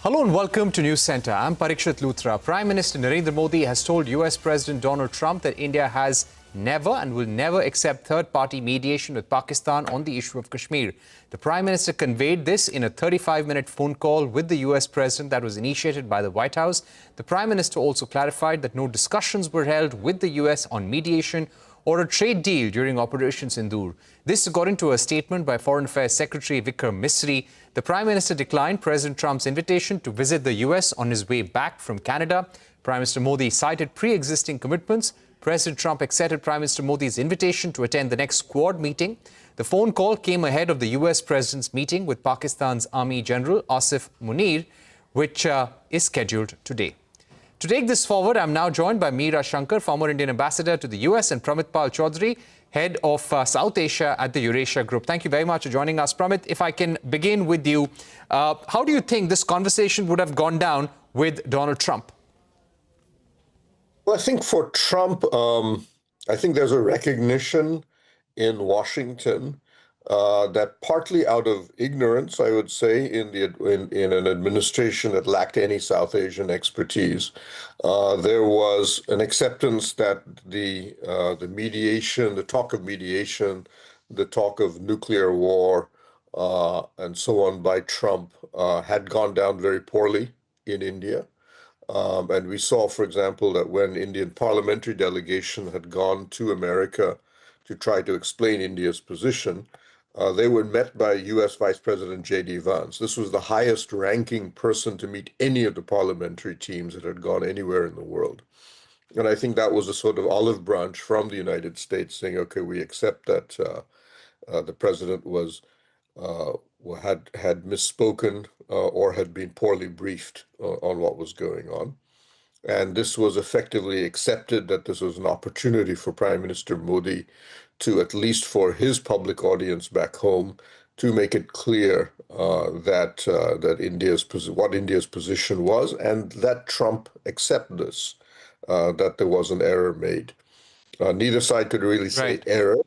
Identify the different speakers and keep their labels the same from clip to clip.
Speaker 1: Hello and welcome to News Center. I'm Parikshit Luthra. Prime Minister Narendra Modi has told US President Donald Trump that India has never and will never accept third-party mediation with Pakistan on the issue of Kashmir. The Prime Minister conveyed this in a 35-minute phone call with the US President that was initiated by the White House. The Prime Minister also clarified that no discussions were held with the US on mediation or a trade deal during Operation Sindoor. This according to a statement by Foreign Affairs Secretary Vikram Misri. The Prime Minister declined President Trump's invitation to visit the US on his way back from Canada. Prime Minister Modi cited pre-existing commitments. President Trump accepted Prime Minister Modi's invitation to attend the next Quad meeting. The phone call came ahead of the US President's meeting with Pakistan's Army General Asif Munir, which is scheduled today. To take this forward, I'm now joined by Meera Shankar, former Indian ambassador to the US, and Pramit Pal Chaudhary, head of South Asia at the Eurasia Group. Thank you very much for joining us. Pramit, if I can begin with you, how do you think this conversation would have gone down with Donald Trump?
Speaker 2: Well, I think for Trump, I think there's a recognition in Washington that partly out of ignorance, I would say, in an administration that lacked any South Asian expertise, there was an acceptance that the mediation, the talk of mediation, the talk of nuclear war, and so on by Trump had gone down very poorly in India. And we saw, for example, that when Indian parliamentary delegation had gone to America to try to explain India's position, they were met by US Vice President J.D. Vance. This was the highest ranking person to meet any of the parliamentary teams that had gone anywhere in the world. And I think that was a sort of olive branch from the United States saying, okay, we accept that the president had misspoken or had been poorly briefed on what was going on. And this was effectively accepted that this was an opportunity for Prime Minister Modi to, at least for his public audience back home, to make it clear that what India's position was, and that Trump accept this, that there was an error made. Neither side could really say error,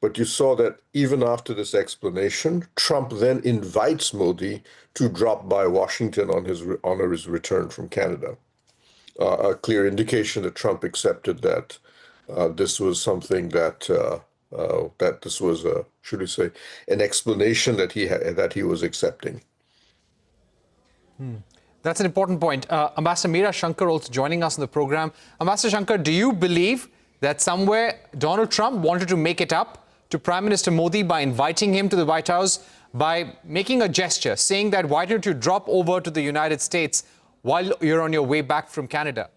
Speaker 2: but you saw that even after this explanation, Trump then invites Modi to drop by Washington on his return from Canada. A clear indication that Trump accepted that this was something that this was should we say, an explanation that he was accepting.
Speaker 1: That's an important point. Ambassador Meera Shankar also joining us in the program. Ambassador Shankar, do you believe that somewhere Donald Trump wanted to make it up to Prime Minister Modi by inviting him to the White House, by making a gesture, saying that why don't you drop over to the United States while you're on your way back from Canada?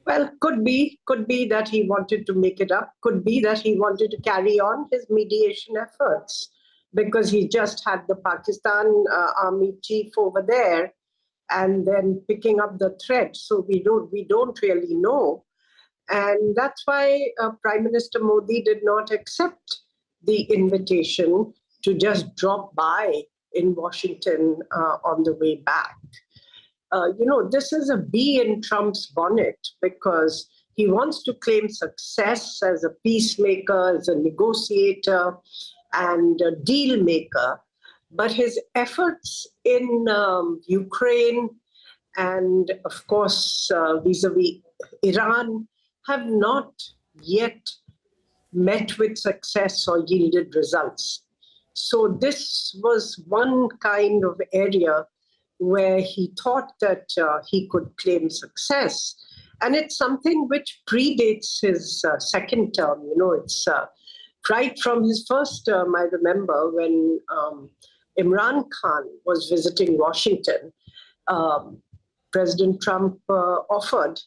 Speaker 3: Well, could be that he wanted to make it up. Could be that he wanted to carry on his mediation efforts because he just had the Pakistan army chief over there and then picking up the thread. So we don't really know. And that's why Prime Minister Modi did not accept the invitation to just drop by in Washington on the way back. This is a bee in Trump's bonnet because he wants to claim success as a peacemaker, as a negotiator, and a deal maker. But his efforts in Ukraine and, of course, vis-a-vis Iran have not yet met with success or yielded results. So this was one kind of area where he thought that he could claim success. And it's something which predates his second term. It's right from his first term, I remember when Imran Khan was visiting Washington, President Trump offered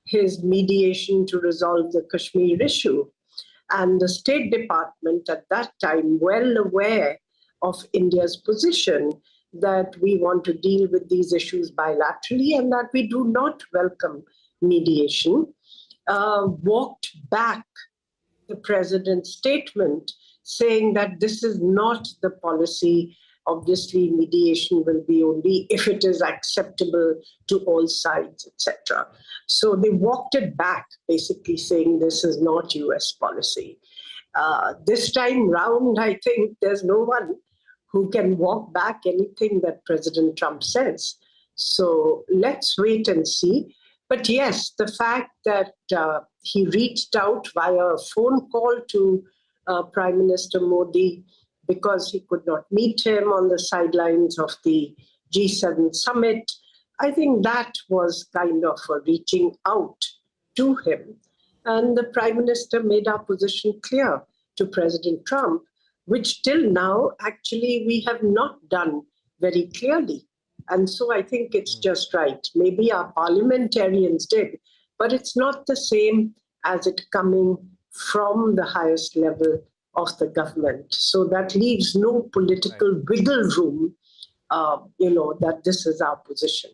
Speaker 3: his mediation to resolve the Kashmir issue. And the State Department at that time, well aware of India's position that we want to deal with these issues bilaterally and that we do not welcome mediation, walked back the president's statement saying that this is not the policy. Obviously, mediation will be only if it is acceptable to all sides, etc. So they walked it back, basically saying this is not US policy. This time round, I think there's no one who can walk back anything that President Trump says. So let's wait and see. But yes, the fact that he reached out via a phone call to Prime Minister Modi because he could not meet him on the sidelines of the G7 summit, I think that was kind of a reaching out to him. And the Prime Minister made our position clear to President Trump, which till now, actually, we have not done very clearly. And so I think it's just right. Maybe our parliamentarians did, but it's not the same as it coming from the highest level of the government. So that leaves no political wiggle room, that this is our position.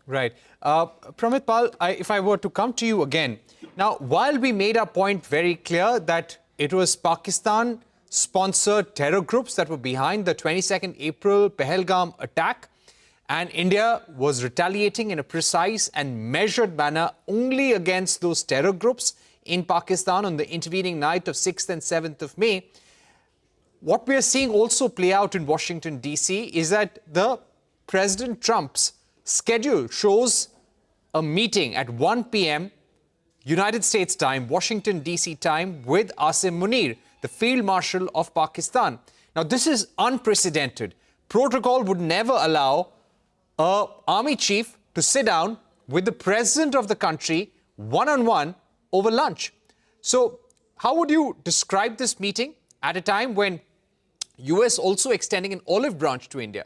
Speaker 1: Right. Pramit Pal, if I were to come to you again. Now, while we made our point very clear that it was Pakistan-sponsored terror groups that were behind the 22nd April Pahalgam attack, and India was retaliating in a precise and measured manner only against those terror groups in Pakistan on the intervening night of 6th and 7th of May, what we are seeing also play out in Washington, D.C. is that the President Trump's schedule shows a meeting at 1 p.m. United States time, Washington, D.C. time, with Asim Munir, the Field Marshal of Pakistan. Now, this is unprecedented. Protocol would never allow an army chief to sit down with the president of the country one-on-one over lunch. So, how would you describe this meeting at a time when US also extending an olive branch to India?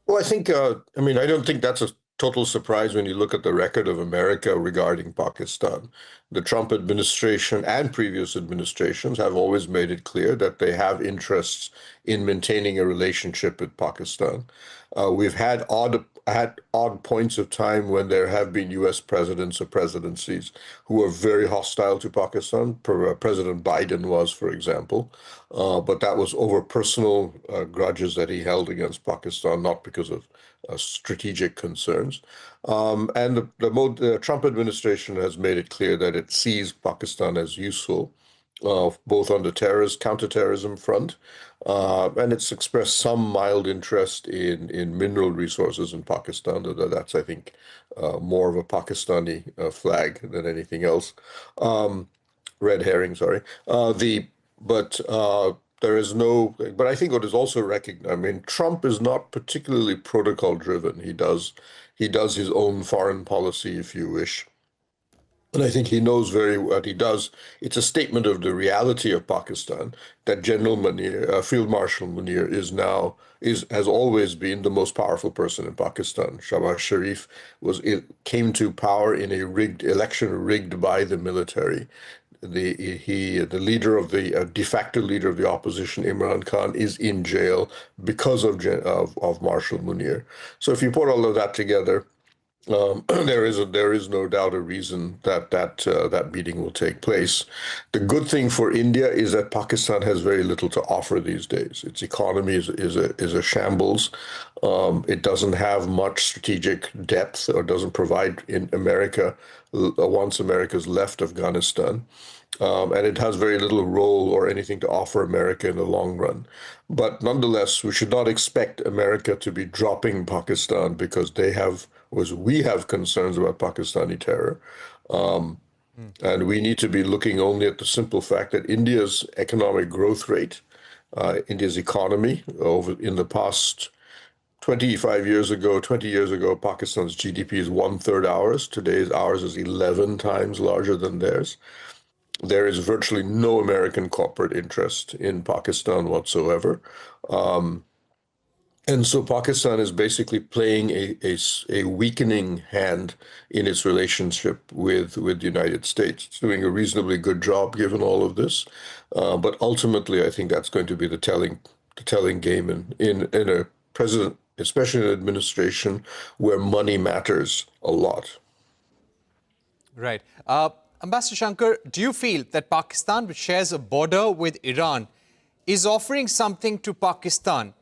Speaker 2: Well, I think, I don't think that's a total surprise when you look at the record of America regarding Pakistan. The Trump administration and previous administrations have always made it clear that they have interests in maintaining a relationship with Pakistan. We've had odd points of time when there have been U.S. presidents or presidencies who are very hostile to Pakistan. President Biden was, for example, but that was over personal grudges that he held against Pakistan, not because of strategic concerns. And the Trump administration has made it clear that it sees Pakistan as useful, both on the counterterrorism front, and it's expressed some mild interest in mineral resources in Pakistan. That's, I think, more of a Pakistani flag than anything else. Red herring, sorry. There is no, but I think what is also recognized, Trump is not particularly protocol driven. He does his own foreign policy, if you wish. And I think he knows very what he does. It's a statement of the reality of Pakistan that General Munir, Field Marshal Munir, has always been the most powerful person in Pakistan. Shahbaz Sharif came to power in a election rigged by the military. The leader of the de facto leader of the opposition, Imran Khan, is in jail because of Marshal Munir. So if you put all of that together, there is no doubt a reason that meeting will take place. The good thing for India is that Pakistan has very little to offer these days. Its economy is a shambles. It doesn't have much strategic depth, or doesn't provide in America once America's left Afghanistan. And it has very little role or anything to offer America in the long run. But nonetheless, we should not expect America to be dropping Pakistan because we have concerns about Pakistani terror. And we need to be looking only at the simple fact that India's economic growth rate, India's economy in the past 20 years ago, Pakistan's GDP is 1/3 ours. Ours is 11 times larger than theirs. There is virtually no American corporate interest in Pakistan whatsoever. And so Pakistan is basically playing a weakening hand in its relationship with the United States. It's doing a reasonably good job given all of this. But ultimately, I think that's going to be the telling game in a president, especially in an administration where money matters a lot.
Speaker 1: Right. Ambassador Shankar, do you feel that Pakistan, which shares a border with Iran, is offering something to Pakistan?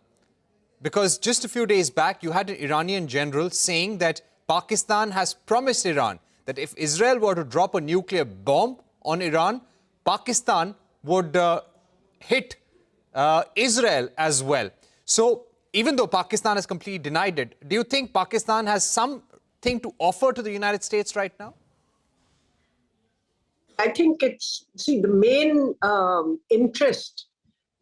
Speaker 1: Because just a few days back, you had an Iranian general saying that Pakistan has promised Iran that if Israel were to drop a nuclear bomb on Iran, Pakistan would hit Israel as well. So even though Pakistan has completely denied it, do you think Pakistan has something to offer to the United States right now?
Speaker 3: I think the main interest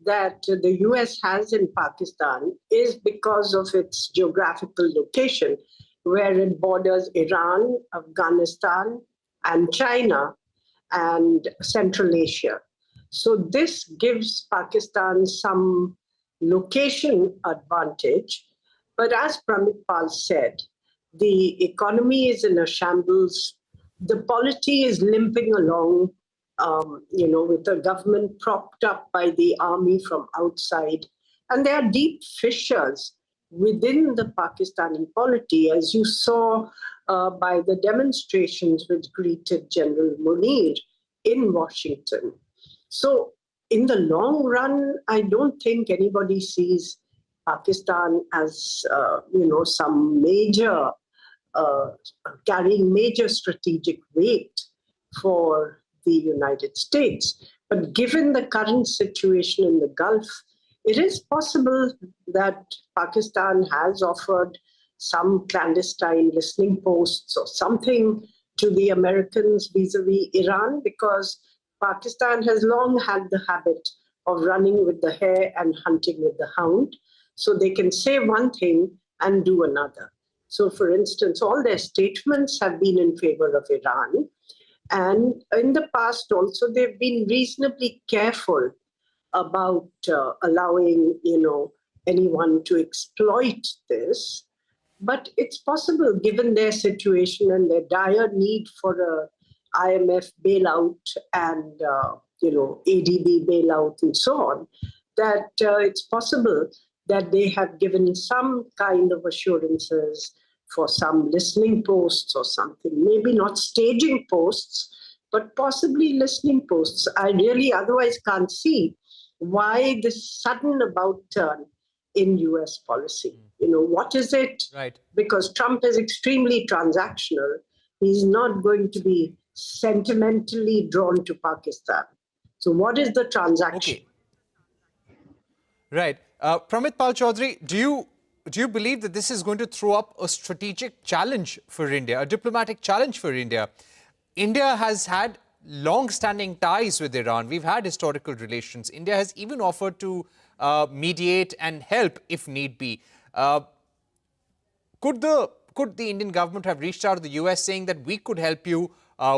Speaker 3: that the US has in Pakistan is because of its geographical location, where it borders Iran, Afghanistan, and China, and Central Asia. So this gives Pakistan some location advantage. But as Pramit Pal said, the economy is in a shambles. The polity is limping along, with the government propped up by the army from outside. And there are deep fissures within the Pakistani polity, as you saw by the demonstrations which greeted General Munir in Washington. So in the long run, I don't think anybody sees Pakistan as, some major carrying major strategic weight for the United States. But given the current situation in the Gulf, it is possible that Pakistan has offered some clandestine listening posts or something to the Americans vis-a-vis Iran, because Pakistan has long had the habit of running with the hare and hunting with the hound. So they can say one thing and do another. So, for instance, all their statements have been in favor of Iran. And in the past also, they've been reasonably careful about allowing, anyone to exploit this. But it's possible, given their situation and their dire need for a IMF bailout and, ADB bailout and so on, that it's possible that they have given some kind of assurances for some listening posts or something, maybe not staging posts, but possibly listening posts. I really otherwise can't see why this sudden about turn in US policy. What is it?
Speaker 1: Right.
Speaker 3: Because Trump is extremely transactional. He's not going to be sentimentally drawn to Pakistan. So what is the transaction?
Speaker 1: Okay. Right. Pramit Pal Chaudhary, do you believe that this is going to throw up a strategic challenge for India, a diplomatic challenge for India? India has had long-standing ties with Iran. We've had historical relations. India has even offered to mediate and help if need be. Could the Indian government have reached out to the US saying that we could help you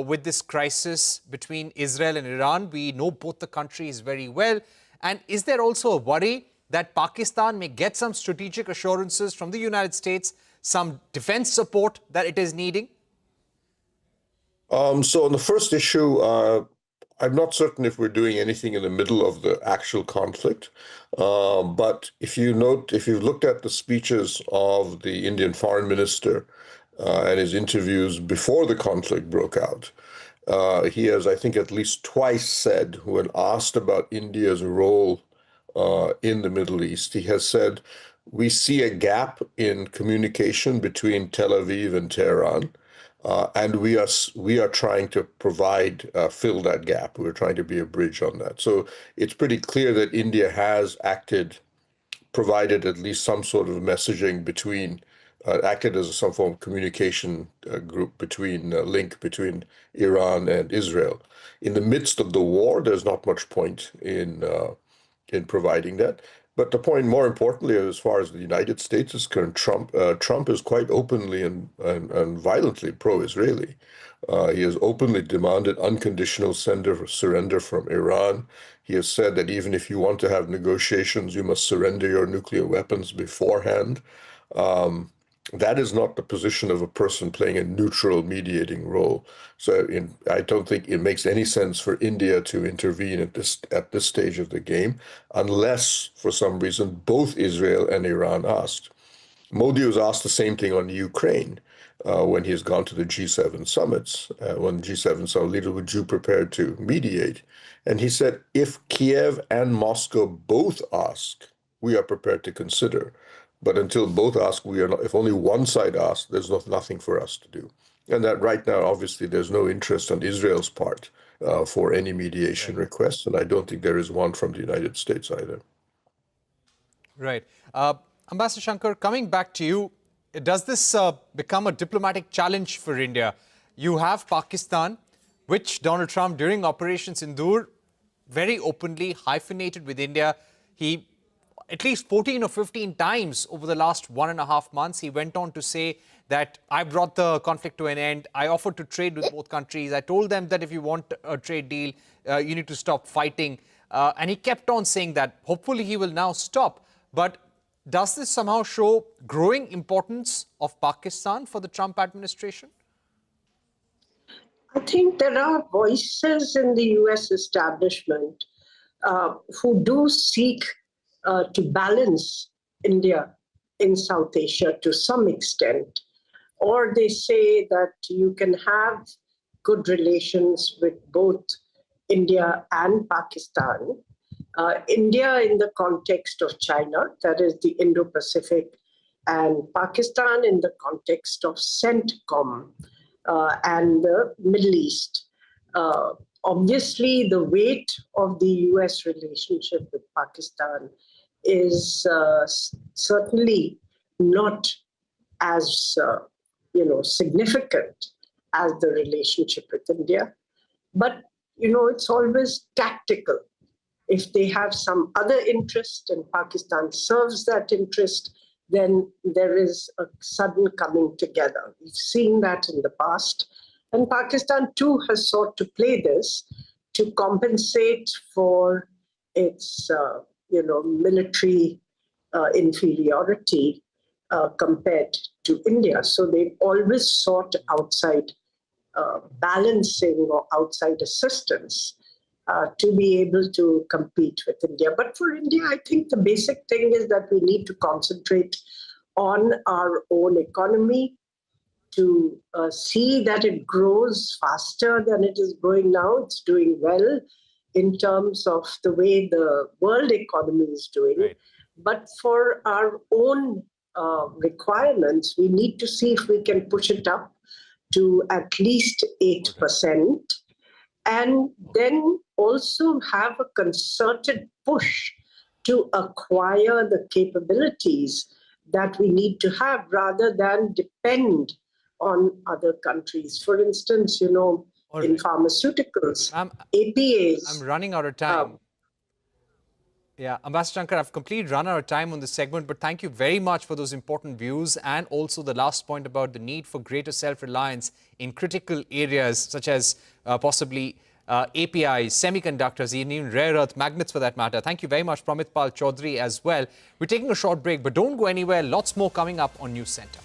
Speaker 1: with this crisis between Israel and Iran? We know both the countries very well. And is there also a worry that Pakistan may get some strategic assurances from the United States, some defense support that it is needing?
Speaker 2: So on the first issue, I'm not certain if we're doing anything in the middle of the actual conflict. But if you've looked at the speeches of the Indian foreign minister and his interviews before the conflict broke out, he has, I think, at least twice said, when asked about India's role in the Middle East, he has said, we see a gap in communication between Tel Aviv and Tehran, and we are trying to fill that gap. We're trying to be a bridge on that. So it's pretty clear that India has provided at least some sort of messaging acted as some form of communication link between Iran and Israel. In the midst of the war, there's not much point in providing that. But the point, more importantly, as far as the United States is concerned, Trump is quite openly and violently pro-Israeli. He has openly demanded unconditional surrender from Iran. He has said that even if you want to have negotiations, you must surrender your nuclear weapons beforehand. That is not the position of a person playing a neutral mediating role. So I don't think it makes any sense for India to intervene at this stage of the game, unless, for some reason, both Israel and Iran asked. Modi was asked the same thing on Ukraine when he has gone to the G7 summits. When G7 summit leader, would you prepare to mediate? And he said, if Kiev and Moscow both ask, we are prepared to consider. But until both ask, we are not. If only one side asks, there's nothing for us to do. And that right now, obviously, there's no interest on Israel's part for any mediation requests, and I don't think there is one from the United States either.
Speaker 1: Right. Ambassador Shankar, coming back to you, does this become a diplomatic challenge for India? You have Pakistan, which Donald Trump, during Operation Sindoor, very openly hyphenated with India. He, at least 14 or 15 times over the last 1.5 months, he went on to say that I brought the conflict to an end. I offered to trade with both countries. I told them that if you want a trade deal, you need to stop fighting. And he kept on saying that. Hopefully, he will now stop. But does this somehow show growing importance of Pakistan for the Trump administration?
Speaker 3: I think there are voices in the US establishment who do seek to balance India in South Asia to some extent. Or they say that you can have good relations with both India and Pakistan. India in the context of China, that is the Indo-Pacific, and Pakistan in the context of CENTCOM and the Middle East. Obviously, the weight of the US relationship with Pakistan is certainly not as significant as the relationship with India. But, it's always tactical. If they have some other interest and Pakistan serves that interest, then there is a sudden coming together. We've seen that in the past. And Pakistan, too, has sought to play this to compensate for its, military inferiority compared to India. So they've always sought outside balancing or outside assistance to be able to compete with India. But for India, I think the basic thing is that we need to concentrate on our own economy, to see that it grows faster than it is growing now. It's doing well in terms of the way the world economy is doing.
Speaker 1: Right.
Speaker 3: But for our own requirements, we need to see if we can push it up to at least 8%, and then also have a concerted push to acquire the capabilities that we need to have rather than depend on other countries. For instance, in pharmaceuticals, APAs.
Speaker 1: I'm running out of time. Yeah, Ambassador Shankar, I've completely run out of time on this segment, but thank you very much for those important views, and also the last point about the need for greater self-reliance in critical areas such as possibly APIs, semiconductors, even rare earth magnets for that matter. Thank you very much, Pramit Pal Chaudhary, as well. We're taking a short break, but don't go anywhere. Lots more coming up on News Center.